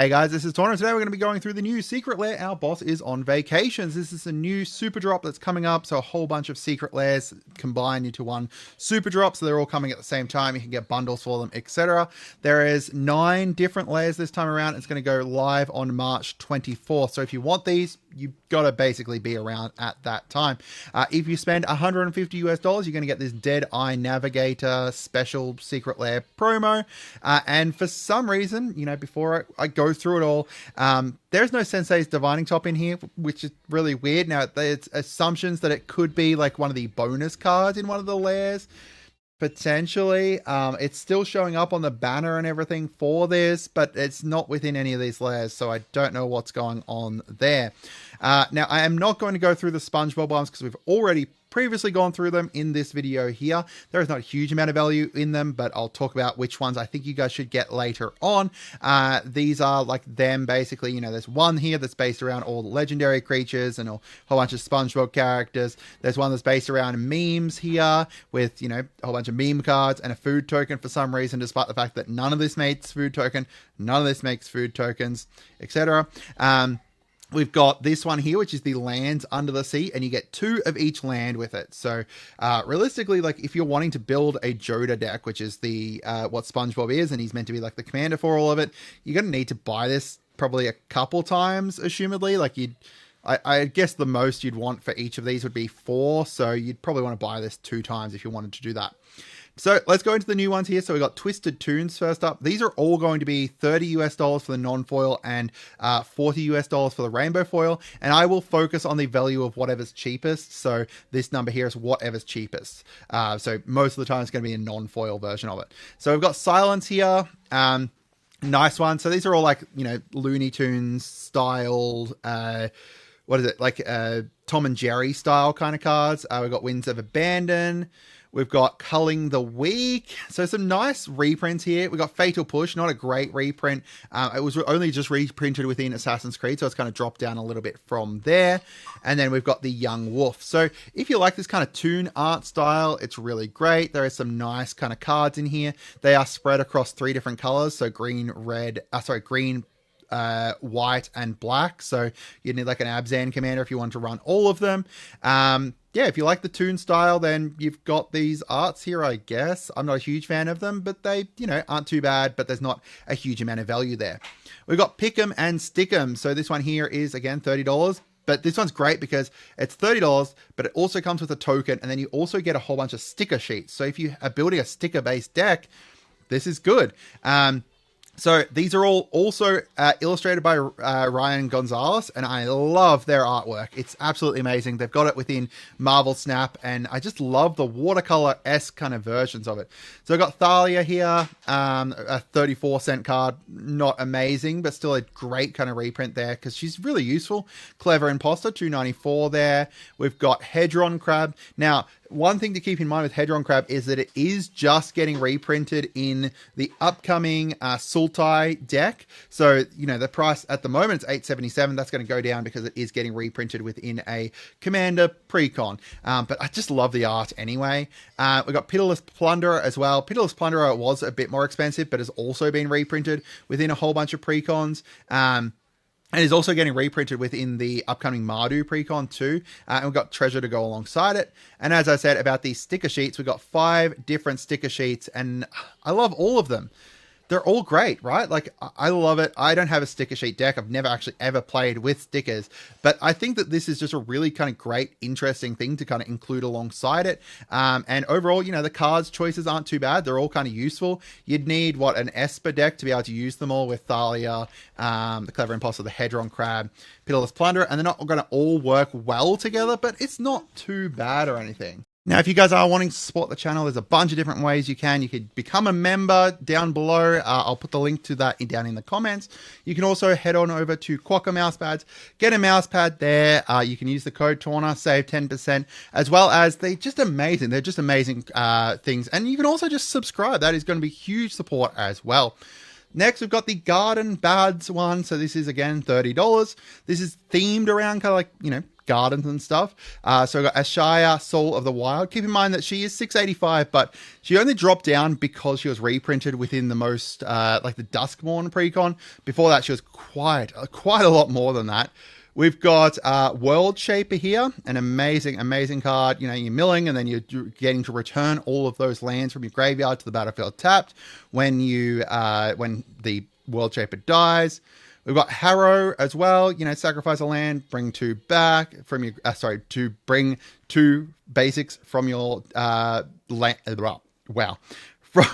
Hey guys, this is Tauna. Today we're going to be going through the new Secret Lair. Our boss is on vacations. This is a new super drop that's coming up. So a whole bunch of Secret Lairs combined into one super drop. So they're all coming at the same time. You can get bundles for them, etc. There is 9 different layers this time around. It's going to go live on March 24th. So if you want these, you've got to basically be around at that time. If you spend $150 US, you're going to get this Dead Eye Navigator special Secret Lair promo. And for some reason, you know, before I go through it all, there's no Sensei's Divining Top in here, which is really weird. Now, it's assumptions that it could be like one of the bonus cards in one of the lairs. Potentially. It's still showing up on the banner and everything for this, but it's not within any of these layers, so I don't know what's going on there. Now, I am not going to go through the Spongebob ones because we've already previously gone through them in this video here. There is not a huge amount of value in them, but I'll talk about which ones I think you guys should get later on. These are like them basically, you know, there's one here that's based around all the legendary creatures and a whole bunch of SpongeBob characters. There's one that's based around memes here with, you know, a whole bunch of meme cards and a food token for some reason, despite the fact that none of this makes food token, none of this makes food tokens, etc. We've got this one here, which is the lands under the sea, and you get 2 of each land with it. So realistically, like if you're wanting to build a Joda deck, which is the what SpongeBob is, and he's meant to be like the commander for all of it, you're going to need to buy this probably a couple times, assumedly. Like I guess the most you'd want for each of these would be 4. So you'd probably want to buy this 2 times if you wanted to do that. So let's go into the new ones here. So we got Twisted Toons first up. These are all going to be $30 US for the non-foil and $40 US for the rainbow foil. And I will focus on the value of whatever's cheapest. So this number here is whatever's cheapest. So most of the time it's going to be a non-foil version of it. So we've got Silence here. Nice one. So these are all like, you know, Looney Tunes styled, what is it? Like Tom and Jerry style kind of cards. We've got Winds of Abandon. We've got Culling the Weak. So some nice reprints here. We've got Fatal Push, not a great reprint. It was only just reprinted within Assassin's Creed, so it's kind of dropped down a little bit from there. And then we've got the Young Wolf. So if you like this kind of toon art style, it's really great. There are some nice kind of cards in here. They are spread across 3 different colors. So green, white and black. So you need like an Abzan commander if you want to run all of them. Yeah, if you like the toon style, then you've got these arts here, I guess. I'm not a huge fan of them, but they, you know, aren't too bad, but there's not a huge amount of value there. We've got Pick 'em and Stick 'em. So this one here is, again, $30. But this one's great because it's $30, but it also comes with a token, and then you also get a whole bunch of sticker sheets. So if you are building a sticker-based deck, this is good. So these are all also illustrated by Ryan Gonzalez, and I love their artwork. It's absolutely amazing. They've got it within Marvel Snap, and I just love the watercolor-esque kind of versions of it. So I've got Thalia here, a 34-cent card. Not amazing, but still a great kind of reprint there because she's really useful. Clever Imposter, $2.94 there. We've got Hedron Crab. Now, one thing to keep in mind with Hedron Crab is that it is just getting reprinted in the upcoming Sultai deck. So, you know, the price at the moment is $8.77. That's going to go down because it is getting reprinted within a Commander Precon. But I just love the art anyway. We've got Pitiless Plunderer as well. Pitiless Plunderer was a bit more expensive, but has also been reprinted within a whole bunch of Precons. And is also getting reprinted within the upcoming Mardu Precon too. And we've got Treasure to go alongside it. And as I said about these sticker sheets, we've got 5 different sticker sheets, and I love all of them. They're all great, right? Like, I love it. I don't have a sticker sheet deck. I've never actually ever played with stickers, but I think that this is just a really kind of great, interesting thing to kind of include alongside it. And overall, you know, the cards choices aren't too bad. They're all kind of useful. You'd need, an Esper deck to be able to use them all with Thalia, the Clever Imposter, the Hedron Crab, Pitiless Plunderer, and they're not going to all work well together, but it's not too bad or anything. Now, if you guys are wanting to support the channel, there's a bunch of different ways you can. You could become a member down below. I'll put the link to that down in the comments. You can also head on over to Quokka Mousepads, get a mousepad there. You can use the code Tauna, save 10%, as well as they're just amazing. They're just amazing things. And you can also just subscribe. That is going to be huge support as well. Next, we've got the Garden Bads one. So this is, again, $30. This is themed around kind of like, you know, gardens and stuff. So we've got Ashaya, Soul of the Wild. Keep in mind that she is 685, but she only dropped down because she was reprinted within the most, like the Duskmourn precon. Before that, she was quite a lot more than that. We've got World Shaper here, an amazing card. You know, you're milling and then you're getting to return all of those lands from your graveyard to the battlefield tapped when you when the World Shaper dies. We've got Harrow as well. You know, sacrifice a land, bring 2 back from your. To bring 2 basics from your from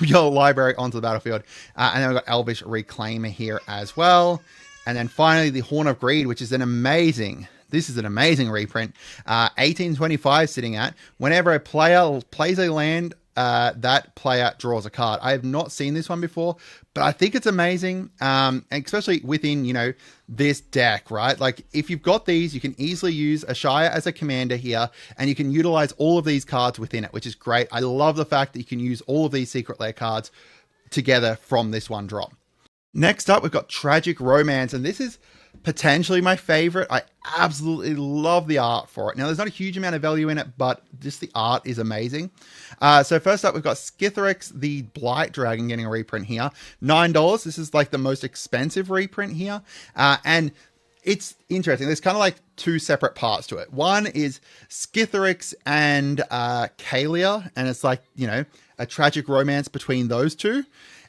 your library onto the battlefield. And then we've got Elvish Reclaimer here as well. And then finally, the Horn of Greed, which is an amazing reprint. 1825 sitting at. Whenever a player plays a land, that player draws a card. I have not seen this one before, but I think it's amazing, especially within, you know, this deck, right? Like, if you've got these, you can easily use Ashaya as a commander here, and you can utilize all of these cards within it, which is great. I love the fact that you can use all of these Secret Lair cards together from this one drop. Next up, we've got Tragic Romance, and this is potentially my favorite. I absolutely love the art for it. Now, there's not a huge amount of value in it, but just the art is amazing. So first up, we've got Skithiryx, the Blight Dragon, getting a reprint here. $9. This is like the most expensive reprint here. And it's interesting. There's kind of like 2 separate parts to it. One is Skithiryx and Kalia, and it's like, you know, a tragic romance between those 2.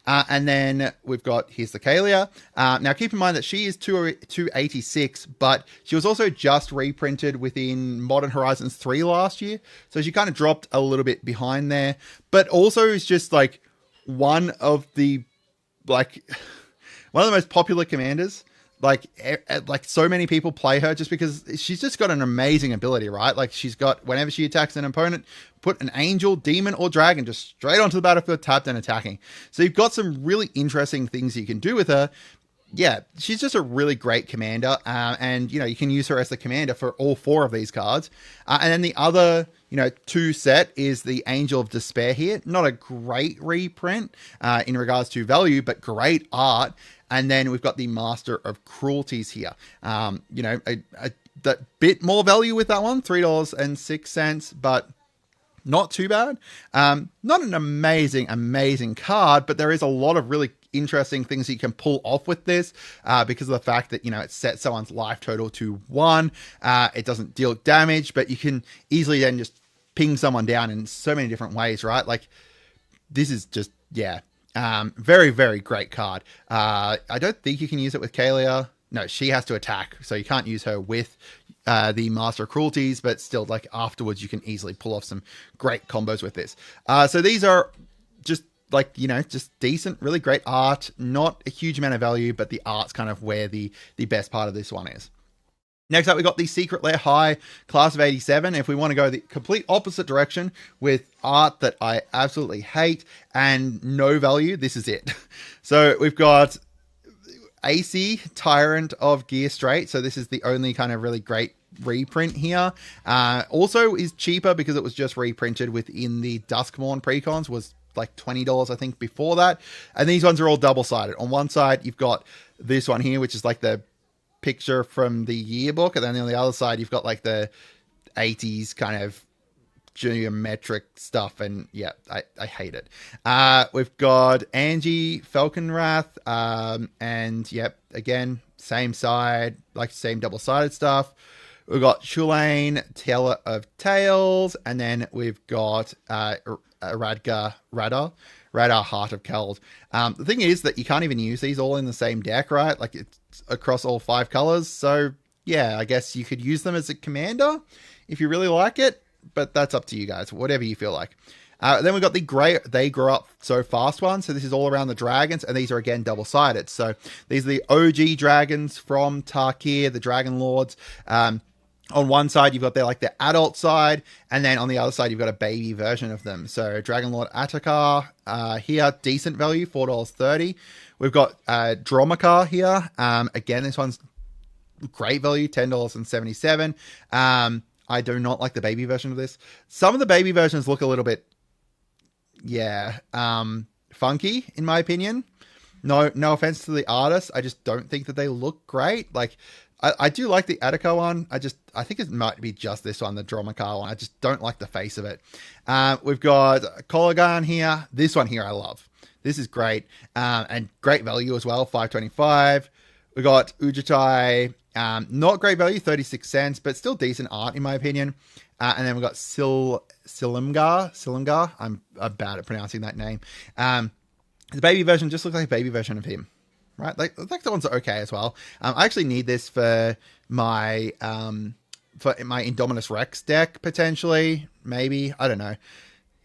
And then we've got, here's the Kalia. Now, keep in mind that she is 286, but she was also just reprinted within Modern Horizons 3 last year. So she kind of dropped a little bit behind there. But also is just like one of the most popular commanders. Like so many people play her just because she's just got an amazing ability, right? Like, she's got, whenever she attacks an opponent, put an angel, demon, or dragon just straight onto the battlefield, tapped and attacking. So you've got some really interesting things you can do with her. Yeah, she's just a really great commander, and, you know, you can use her as the commander for all 4 of these cards. And then the other, you know, 2 set is the Angel of Despair here. Not a great reprint in regards to value, but great art. And then we've got the Master of Cruelties here. You know, a bit more value with that one, $3.06, but not too bad. Not an amazing card, but there is a lot of really interesting things you can pull off with this because of the fact that, you know, it sets someone's life total to 1. It doesn't deal damage, but you can easily then just ping someone down in so many different ways, right? Like, this is just, yeah. Very great card. I don't think you can use it with Kalia. No, she has to attack, so you can't use her with the Master of Cruelties, but still, like, afterwards you can easily pull off some great combos with this. So these are just, like, you know, just decent, really great art. Not a huge amount of value, but the art's kind of where the best part of this one is. Next up, we got the Secret Lair High class of 87. If we want to go the complete opposite direction with art that I absolutely hate and no value, this is it. So we've got AC, Tyrant of Gear Strait. So this is the only kind of really great reprint here. Also is cheaper because it was just reprinted within the Duskmourn precons, was like $20, I think, before that. And these ones are all double-sided. On one side, you've got this one here, which is like the picture from the yearbook, and then on the other side you've got like the 80s kind of geometric stuff, and yeah, I hate it. We've got Angie Falconwrath, and yep, again, same side, like same double-sided stuff. We've got Shulane, Teller of Tales, and then we've got Radar, Heart of Keld. The thing is that you can't even use these all in the same deck, right? Like, it's across all 5 colors. So yeah, I guess you could use them as a commander if you really like it, but that's up to you guys, whatever you feel like. Then we've got the They Grow Up So Fast one. So this is all around the dragons, and these are again double-sided. So these are the OG dragons from Tarkir, the Dragon Lords. On one side, you've got their adult side, and then on the other side, you've got a baby version of them. So Dragon Lord Atakar here, decent value, $4.30. We've got Dromakar here. Again, this one's great value, $10.77. I do not like the baby version of this. Some of the baby versions look a little bit, funky, in my opinion. No offense to the artists. I just don't think that they look great. Like, I do like the Attica one. I think it might be just this one, the Dromakar one. I just don't like the face of it. We've got Colagan here. This one here I love. This is great. And great value as well, 525. We got Ujitai. Not great value, 36 cents, but still decent art in my opinion. And then we've got Silimgar. I'm bad at pronouncing that name. The baby version just looks like a baby version of him. Right, like the ones are okay as well. I actually need this for my Indominus Rex deck potentially. Maybe, I don't know.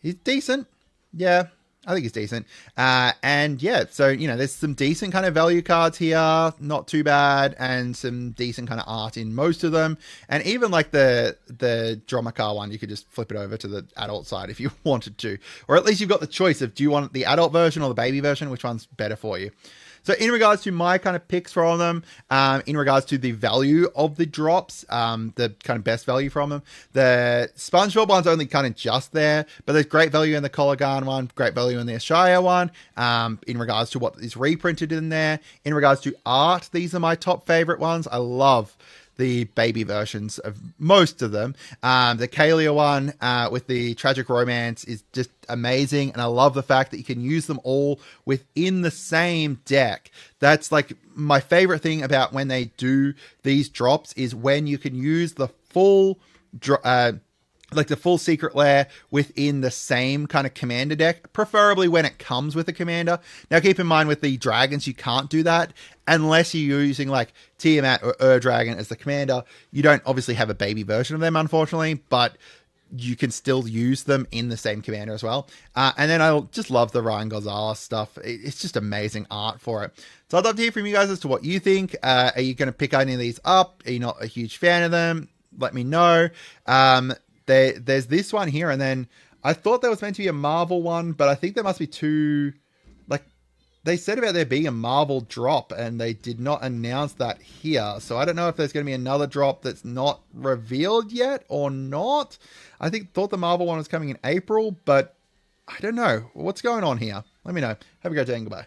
He's decent, yeah. I think he's decent. And yeah, so you know, there's some decent kind of value cards here, not too bad, and some decent kind of art in most of them. And even like the Dromakar one, you could just flip it over to the adult side if you wanted to, or at least you've got the choice of do you want the adult version or the baby version, which one's better for you. So in regards to my kind of picks from them, in regards to the value of the drops, the kind of best value from them, the Spongebob one's only kind of just there, but there's great value in the Colagan one, great value in the Ashaya one, in regards to what is reprinted in there. In regards to art, these are my top favorite ones. I love the baby versions of most of them. The Kalia one with the tragic romance is just amazing, and I love the fact that you can use them all within the same deck. That's like my favorite thing about when they do these drops is when you can use the full like the full Secret Lair within the same kind of commander deck, preferably when it comes with a commander. Now, keep in mind with the dragons, you can't do that unless you're using like Tiamat or Dragon as the commander. You don't obviously have a baby version of them, unfortunately, but you can still use them in the same commander as well. And then I just love the Ryan Gonzalez stuff. It's just amazing art for it. So I'd love to hear from you guys as to what you think. Are you going to pick any of these up? Are you not a huge fan of them? Let me know. There's this one here, and then I thought there was meant to be a Marvel one, but I think there must be two. Like, they said about there being a Marvel drop, and they did not announce that here. So I don't know if there's going to be another drop that's not revealed yet or not. I thought the Marvel one was coming in April, but I don't know. What's going on here? Let me know. Have a great day and goodbye.